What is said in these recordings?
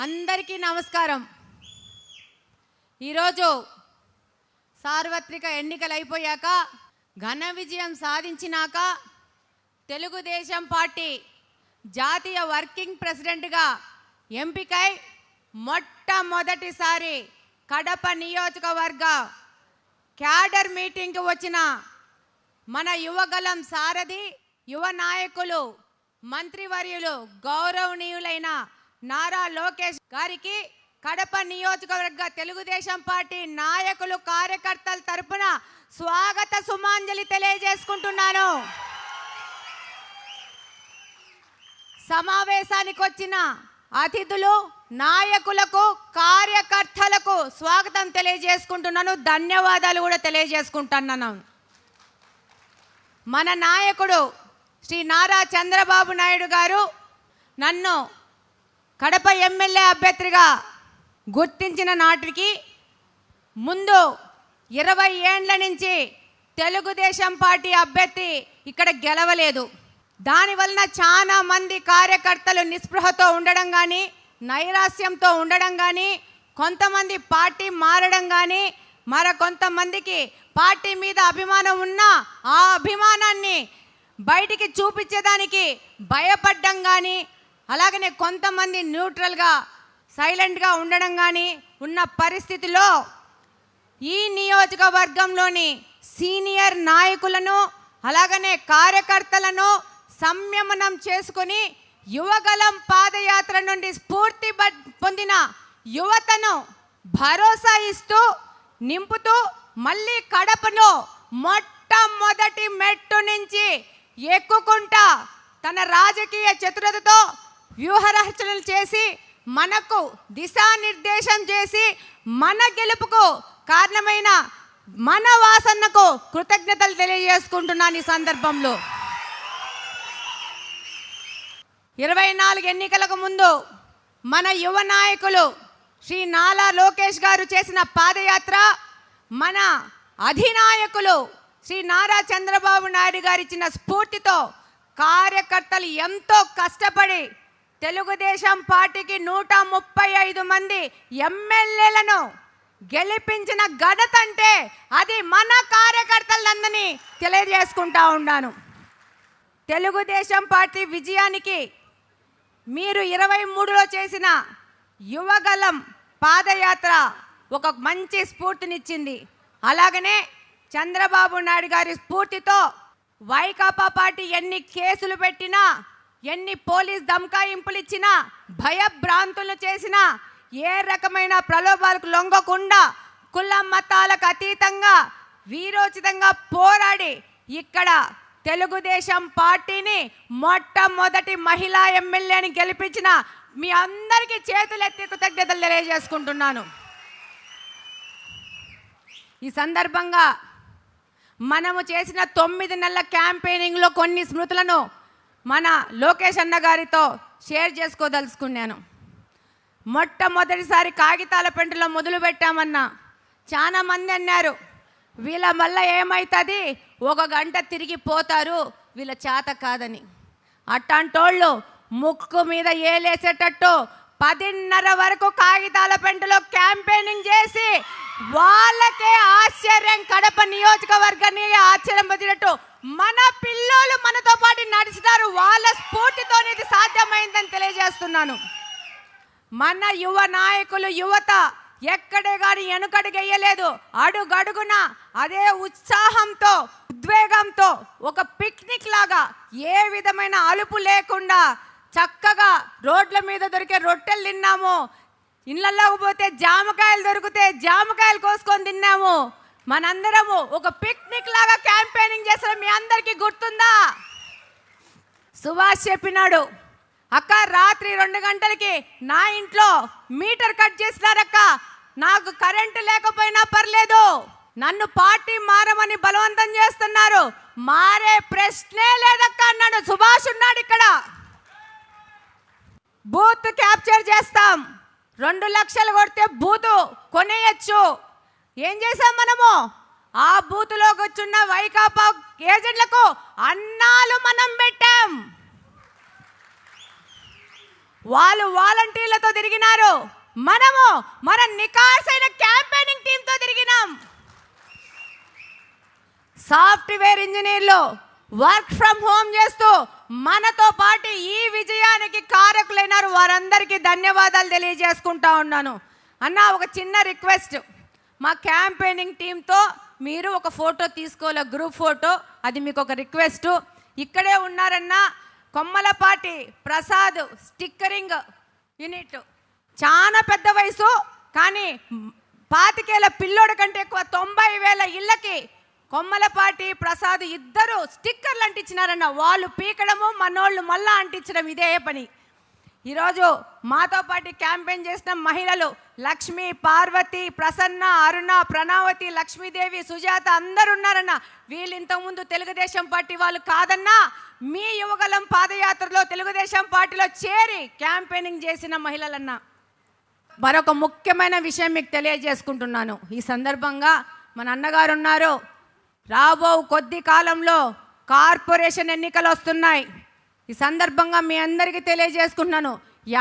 అందరికీ నమస్కారం. ఈరోజు సార్వత్రిక ఎన్నికలు అయిపోయాక ఘన విజయం సాధించినాక తెలుగుదేశం పార్టీ జాతీయ వర్కింగ్ ప్రెసిడెంట్గా ఎంపికై మొట్టమొదటిసారి కడప నియోజకవర్గ క్యాడర్ మీటింగ్కి వచ్చిన మన యువగలం సారథి యువ నాయకులు మంత్రివర్యులు గౌరవనీయులైన నారా లోకేష్ గారికి కడప నియోజకవర్గ తెలుగుదేశం పార్టీ నాయకులు కార్యకర్తల తరపున స్వాగత సుమాంజలి తెలియజేసుకుంటున్నాను. సమావేశానికి వచ్చిన అతిథులు నాయకులకు కార్యకర్తలకు స్వాగతం తెలియజేసుకుంటున్నాను. ధన్యవాదాలు కూడా తెలియజేసుకుంటున్నాను. మన నాయకుడు శ్రీ నారా చంద్రబాబు నాయుడు గారు నన్ను కడప ఎమ్మెల్యే అభ్యర్థిగా గుర్తించిన నాటికి ముందు 20 ఏండ్ల నుంచి తెలుగుదేశం పార్టీ అభ్యర్థి ఇక్కడ గెలవలేదు. దానివలన చాలా మంది కార్యకర్తలు నిస్పృహతో ఉండడం కానీ, నైరాస్యంతో ఉండడం కానీ, కొంతమంది పార్టీ మారడం కానీ, కొంతమందికి పార్టీ మీద అభిమానం ఉన్నా ఆ అభిమానాన్ని బయటికి చూపించేదానికి భయపడ్డం కానీ, అలాగనే కొంతమంది న్యూట్రల్గా సైలెంట్గా ఉండడం కానీ ఉన్న పరిస్థితిలో ఈ నియోజకవర్గంలోని సీనియర్ నాయకులను అలాగనే కార్యకర్తలను సంయమనం చేసుకుని యువగలం పాదయాత్ర నుండి స్ఫూర్తి పొందిన యువతను భరోసా ఇస్తూ నింపుతూ మళ్ళీ కడపను మొట్టమొదటి మెట్టు నుంచి ఎక్కుకుంటా తన రాజకీయ చతురతతో వ్యూహరచనలు చేసి మనకు దిశానిర్దేశం చేసి మన గెలుపుకు కారణమైన మన వాసన్నకు కృతజ్ఞతలు తెలియజేసుకుంటున్నాను. ఈ సందర్భంలో 24 ఎన్నికలకు ముందు మన యువ నాయకులు శ్రీ నారా లోకేష్ గారు చేసిన పాదయాత్ర, మన అధినాయకులు శ్రీ నారా చంద్రబాబు నాయుడు గారు ఇచ్చిన స్ఫూర్తితో కార్యకర్తలు ఎంతో కష్టపడి తెలుగుదేశం పార్టీకి 135 మంది ఎమ్మెల్యేలను గెలిపించిన ఘనత అంటే అది మన కార్యకర్తలందరినీ తెలియజేసుకుంటా ఉన్నాను. తెలుగుదేశం పార్టీ విజయానికి మీరు 23లో చేసిన యువగలం పాదయాత్ర ఒక మంచి స్ఫూర్తినిచ్చింది. అలాగనే చంద్రబాబు నాయుడు గారి స్ఫూర్తితో వైకాపా పార్టీ ఎన్ని కేసులు పెట్టినా, ఎన్ని పోలీస్ దమకాయింపులు ఇచ్చినా, భయభ్రాంతులు చేసినా, ఏ రకమైన ప్రలోభాలకు లొంగకుండా కుల మతాలకు అతీతంగా వీరోచితంగా పోరాడి ఇక్కడ తెలుగుదేశం పార్టీని మొట్టమొదటి మహిళా ఎమ్మెల్యేని గెలిపించిన మీ అందరికీ చేతులెత్తి కృతజ్ఞతలు తెలియజేసుకుంటున్నాను. ఈ సందర్భంగా మనము చేసిన 9 నెలల క్యాంపెయినింగ్లో కొన్ని స్మృతులను మన లోకేష్ అన్న గారితో షేర్ చేసుకోదలుచుకున్నాను. మొట్టమొదటిసారి కాగితాల పెంటలో మొదలు పెట్టామన్నా చాలా మంది అన్నారు, వీళ్ళ వల్ల ఏమవుతుంది, 1 గంట తిరిగిపోతారు, వీళ్ళ చేత కాదని. అట్లాంటోళ్ళు ముక్కు మీద ఏలేసేటట్టు 10:30 వరకు కాగితాల పెంటలో క్యాంపెయినింగ్ చేసి వాళ్ళకే ఆశ్చర్యం, కడప నియోజకవర్గాన్ని ఆశ్చర్యం పొందినట్టు మన పిల్లలు మనతో పాటు నడిచినారు. వాళ్ళ స్ఫూర్తితోనే ఇది సాధ్యమైందని తెలియజేస్తున్నాను. మన యువ నాయకులు యువత ఎక్కడే కానీ వెనుకడుగేయలేదు. అడుగడుగున అదే ఉత్సాహంతో ఉద్వేగంతో ఒక పిక్నిక్ లాగా ఏ విధమైన అలుపు లేకుండా చక్కగా రోడ్ల మీద దొరికే రొట్టెలు తిన్నాము, ఇళ్ళల్లోకి పోతే జామకాయలు దొరికితే జామకాయలు కోసుకొని తిన్నాము. మనందరము ఒక పిక్నిక్ లాగా క్యాంపెయినింగ్ చేసిన మీ అందరికీ గుర్తుందా? సుభాష్ చెప్పినాడు, అక్క రాత్రి 2 గంటలకి నా ఇంట్లో మీటర్ కట్ చేసినారక్క, నాకు కరెంటు లేకపోయినా పర్లేదు, నన్ను పార్టీ మారమని బలవంతం చేస్తున్నారు, మారే ప్రశ్నే లేదక్క అన్నాడు. సుభాష్ ఉన్నాడు ఇక్కడ. బూత్ క్యాప్చర్ చేస్తాం, 2 లక్షలు కొడితే బూత్ కొనేయచ్చు. ఏం చేసాం మనము? ఆ బూత్లోకి వచ్చున్న వైకాపా ఏజెంట్లకు అన్నాలు మనం పెట్టాం. వాళ్ళు వాలంటీర్లతో తిరిగినారు, మనము మన నికార్సైన క్యాంపెయినింగ్ టీంతో తిరిగినాం. సాఫ్ట్వేర్ ఇంజనీర్లు వర్క్ ఫ్రమ్ హోమ్ చేస్తూ మనతో పాటు ఈ విజయానికి కారకులైనారు. వారందరికీ ధన్యవాదాలు తెలియజేసుకుంటా ఉన్నాను. అన్న, ఒక చిన్న రిక్వెస్ట్, మా క్యాంపెయినింగ్ టీంతో మీరు ఒక ఫోటో తీసుకోవాలి, గ్రూప్ ఫోటో. అది మీకు ఒక రిక్వెస్ట్. ఇక్కడే ఉన్నారన్న కొమ్మలపాటి ప్రసాద్ స్టిక్కరింగ్ యూనిట్. చాలా పెద్ద వయసు, కానీ 25 పిల్లోడి కంటే ఎక్కువ 90,000 ఇళ్ళకి కొమ్మలపాటి ప్రసాద్ ఇద్దరు స్టిక్కర్లు అంటించినారన్న. వాళ్ళు పీకడము, మనోళ్ళు మళ్ళా అంటించడం, ఇదే పని. ఈరోజు మాతో పాటు క్యాంపెయిన్ చేసిన మహిళలు లక్ష్మి, పార్వతి, ప్రసన్న, అరుణ, ప్రణావతి, లక్ష్మీదేవి, సుజాత అందరు ఉన్నారన్న. వీళ్ళు ఇంతకుముందు తెలుగుదేశం పార్టీ వాళ్ళు కాదన్నా, మీ యువగలం పాదయాత్రలో తెలుగుదేశం పార్టీలో చేరి క్యాంపెయినింగ్ చేసిన మహిళలన్న. మరొక ముఖ్యమైన విషయం మీకు తెలియజేసుకుంటున్నాను. ఈ సందర్భంగా మన అన్నగారు ఉన్నారు. రాబో కొద్ది కాలంలో కార్పొరేషన్ ఎన్నికలు వస్తున్నాయి. ఈ సందర్భంగా మీ అందరికీ తెలియజేసుకుంటున్నాను,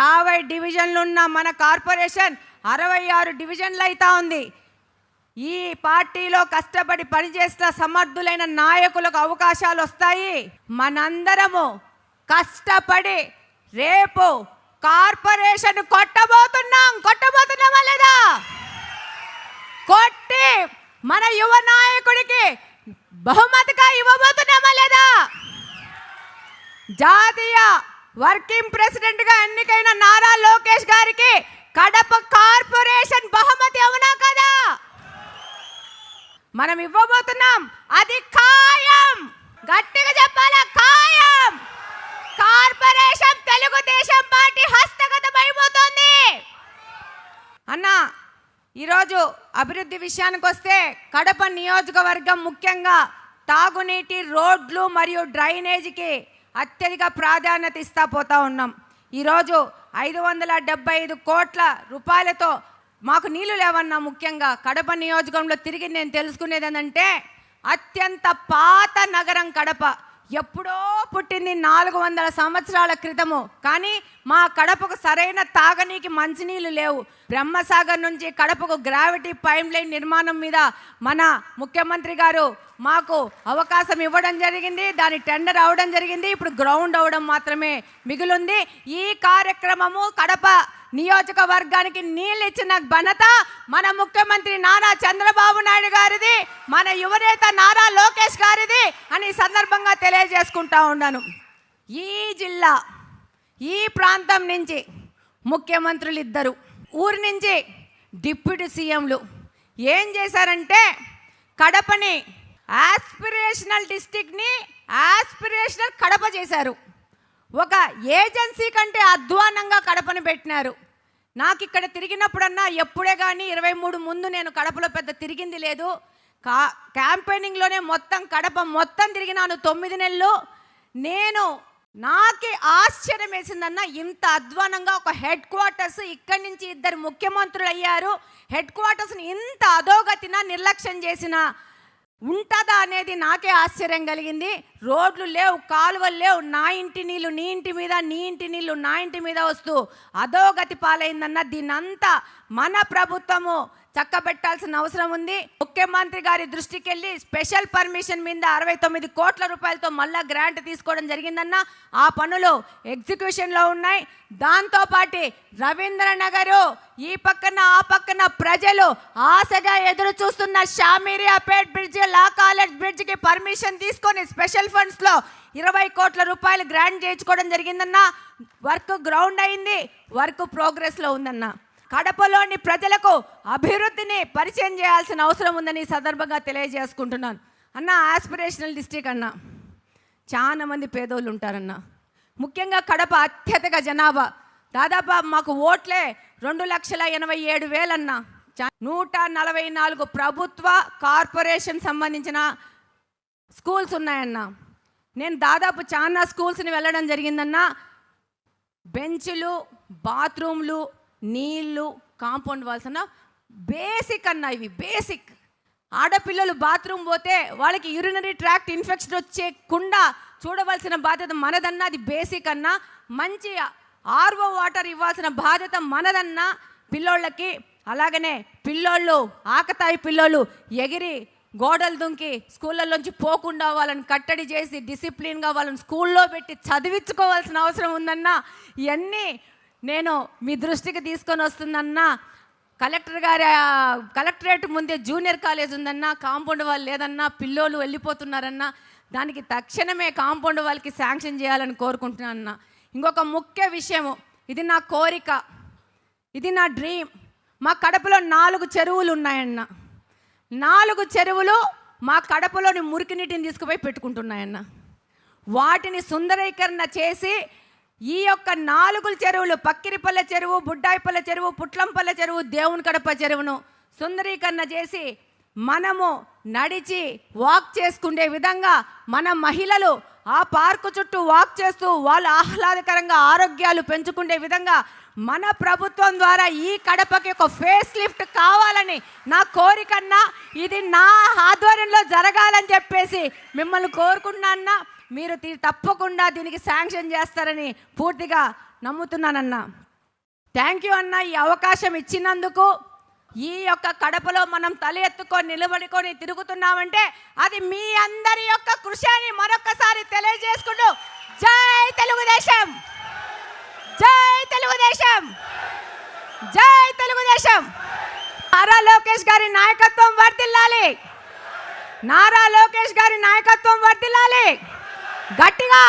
50 డివిజన్లు ఉన్న మన కార్పొరేషన్ 66 డివిజన్లు అవుతా ఉంది. ఈ పార్టీలో కష్టపడి పనిచేస్తున్న సమర్థులైన నాయకులకు అవకాశాలు వస్తాయి. మనందరము కష్టపడి రేపు కార్పొరేషన్ కొట్టబోతున్నామా లేదా? కొట్టి మన యువ నాయకుడికి బహుమతిగా ఇవ్వబోతున్నామా లేదా? జాతీయ వర్కింగ్ ప్రెసిడెంట్ గా ఎన్నికైన నారా లోకేష్ గారికి కడప కార్పొరేషన్ బహుమతి అవునా కదా? మనం ఇవ్వబోతున్నాం. అది ఖాయం. గట్టిగా చెప్పాలా? ఖాయం. కార్పొరేషన్ తెలుగుదేశం పార్టీ హస్తగతం అయిపోతుంది. అన్న, ఈరోజు అభివృద్ధి విషయానికి వస్తే కడప నియోజకవర్గం ముఖ్యంగా తాగునీటి, రోడ్లు మరియు డ్రైనేజీకి అత్యధిక ప్రాధాన్యత ఇస్తా పోతా ఉన్నాం. ఈరోజు 575 కోట్ల రూపాయలతో మాకు నీళ్లు లేవన్నా. ముఖ్యంగా కడప నియోజకవర్గంలో తిరిగి నేను తెలుసుకునేది ఏంటంటే, అత్యంత పాత నగరం కడప. ఎప్పుడో పుట్టింది, 400 సంవత్సరాల క్రితము. కానీ మా కడపకు సరైన తాగనీకి మంచినీళ్ళు లేవు. బ్రహ్మసాగర్ నుంచి కడపకు గ్రావిటీ పైప్ లైన్ నిర్మాణం మీద మన ముఖ్యమంత్రి గారు మాకు అవకాశం ఇవ్వడం జరిగింది. దాని టెండర్ అవడం జరిగింది. ఇప్పుడు గ్రౌండ్ అవడం మాత్రమే మిగిలింది. ఈ కార్యక్రమము కడప నియోజకవర్గానికి నీళ్ళు ఇచ్చిన ఘనత మన ముఖ్యమంత్రి నారా చంద్రబాబు నాయుడు గారిది, మన యువనేత నారా లోకేష్ గారిది అని సందర్భంగా తెలియజేసుకుంటా ఉన్నాను. ఈ జిల్లా, ఈ ప్రాంతం నుంచి ముఖ్యమంత్రులు ఇద్దరు, ఊరి నుంచి డిప్యూటీ సీఎంలు ఏం చేశారంటే, కడపని ఆస్పిరేషనల్ డిస్ట్రిక్ట్ని ఆస్పిరేషనల్ కడప చేశారు. ఒక ఏజెన్సీ కంటే అధ్వానంగా కడపని పెట్టినారు. నాకు ఇక్కడ తిరిగినప్పుడన్నా ఎప్పుడే కానీ 23 ముందు నేను కడపలో పెద్ద తిరిగింది లేదు. క్యాంపెయినింగ్లోనే మొత్తం కడప మొత్తం తిరిగినాను 9 నెలలు. నాకే ఆశ్చర్యం వేసిందన్న, ఇంత అధ్వానంగా ఒక హెడ్ క్వార్టర్స్ ఇక్కడి నుంచి 2 ముఖ్యమంత్రులు అయ్యారు. హెడ్ క్వార్టర్స్ని ఇంత అధోగతిన నిర్లక్ష్యం చేసిన ఉంటుందా అనేది నాకే ఆశ్చర్యం కలిగింది. రోడ్లు లేవు, కాలువలు లేవు, నా ఇంటి నీళ్ళు నీ ఇంటి మీద, నీ ఇంటి నీళ్ళు నా ఇంటి మీద వస్తూ అధోగతి పాలైందన్న. దీన్నంతా మన ప్రభుత్వము చక్కబెట్టాల్సిన అవసరం ఉంది. ముఖ్యమంత్రి గారి దృష్టికి వెళ్ళి స్పెషల్ పర్మిషన్ మీద 69 కోట్ల రూపాయలతో మళ్ళా గ్రాంట్ తీసుకోవడం జరిగిందన్న. ఆ పనులు ఎగ్జిక్యూషన్లో ఉన్నాయి. దాంతోపాటు రవీంద్రనగరు ఈ పక్కన ఆ పక్కన ప్రజలు ఆశగా ఎదురు చూస్తున్న షామీరియాపేట్ బ్రిడ్జ్, లా కాలేజ్ బ్రిడ్జ్కి పర్మిషన్ తీసుకొని స్పెషల్ ఫండ్స్లో 20 కోట్ల రూపాయలు గ్రాంట్ చేయించుకోవడం జరిగిందన్న. వర్క్ గ్రౌండ్ అయింది, వర్క్ ప్రోగ్రెస్లో ఉందన్న. కడపలోని ప్రజలకు అభివృద్ధిని పరిచయం చేయాల్సిన అవసరం ఉందని ఈ సందర్భంగా తెలియజేసుకుంటున్నాను. అన్న, ఆస్పిరేషనల్ డిస్ట్రిక్ట్ అన్న, చాలా మంది పేదోళ్ళు ఉంటారన్న. ముఖ్యంగా కడప అత్యధిక జనాభా, దాదాపు మాకు ఓట్లే 2,87,000 అన్న. 144 ప్రభుత్వ కార్పొరేషన్ సంబంధించిన స్కూల్స్ ఉన్నాయన్న. నేను దాదాపు చాలా స్కూల్స్ని వెళ్ళడం జరిగిందన్న. బెంచ్లు, బాత్రూమ్లు, నీళ్ళు, కాంపౌండ్ వాల్స్ అన్న బేసిక్ అన్న. ఇవి బేసిక్. ఆడపిల్లలు బాత్రూమ్ పోతే వాళ్ళకి యూరినరీ ట్రాక్ట్ ఇన్ఫెక్షన్ వచ్చేకుండా చూడవలసిన బాధ్యత మనదన్న. అది బేసిక్ అన్న. మంచి ఆర్ఓ వాటర్ ఇవ్వాల్సిన బాధ్యత మనదన్నా పిల్లోళ్ళకి. అలాగనే పిల్లోళ్ళు ఆకతాయి పిల్లోళ్ళు ఎగిరి గోడలు దుంకి స్కూళ్ళల్లోంచి పోకుండా వాళ్ళని కట్టడి చేసి డిసిప్లిన్గా వాళ్ళని స్కూల్లో పెట్టి చదివించుకోవాల్సిన అవసరం ఉందన్నా. ఇవన్నీ నేను మీ దృష్టికి తీసుకొని వస్తుందన్నా. కలెక్టరేట్ ముందే జూనియర్ కాలేజ్ ఉందన్నా, కాంపౌండ్ వాళ్ళు లేదన్నా, పిల్లోళ్ళు వెళ్ళిపోతున్నారన్నా. దానికి తక్షణమే కాంపౌండ్ వాళ్ళకి శాంక్షన్ చేయాలని కోరుకుంటున్నానన్నా. ఇంకొక ముఖ్య విషయము, ఇది నా కోరిక, ఇది నా డ్రీమ్. మా కడపలో 4 చెరువులు ఉన్నాయన్న. 4 చెరువులు మా కడపలోని మురికి నీటిని తీసుకుపోయి పెట్టుకుంటున్నాయన్న. వాటిని సుందరీకరణ చేసి ఈ యొక్క 4 చెరువులు, పక్కిరిపల్లె చెరువు, బుడ్డాయిపల్లె చెరువు, పుట్లంపల్లె చెరువు, దేవుని కడప చెరువును సుందరీకరణ చేసి మనము నడిచి వాక్ చేసుకునే విధంగా మన మహిళలు ఆ పార్కు చుట్టూ వాక్ చేస్తూ వాళ్ళు ఆహ్లాదకరంగా ఆరోగ్యాలు పెంచుకునే విధంగా మన ప్రభుత్వం ద్వారా ఈ కడపకి ఒక ఫేస్ లిఫ్ట్ కావాలని నా కోరికన్నా. ఇది నా ఆధ్వర్యంలో జరగాలని చెప్పేసి మిమ్మల్ని కోరుకుంటున్నా. మీరు తప్పకుండా దీనికి శాంక్షన్ చేస్తారని పూర్తిగా నమ్ముతున్నానన్నా. థ్యాంక్ యూ అన్న, ఈ అవకాశం ఇచ్చినందుకు. ఈ యొక్క కడపలో మనం తల ఎత్తుకొని నిలబడుకొని తిరుగుతున్నామంటే అది మీ అందరి యొక్క కృషి అని మరొకసారి తెలియజేసుకుంటూ జై తెలుగుదేశం, జై తెలుగుదేశం, జై తెలుగుదేశం. నారా లోకేష్ గారి నాయకత్వం వర్ధిల్లాలి, నారా లోకేష్ గారి నాయకత్వం వర్ధిల్లాలి. గట్టిగా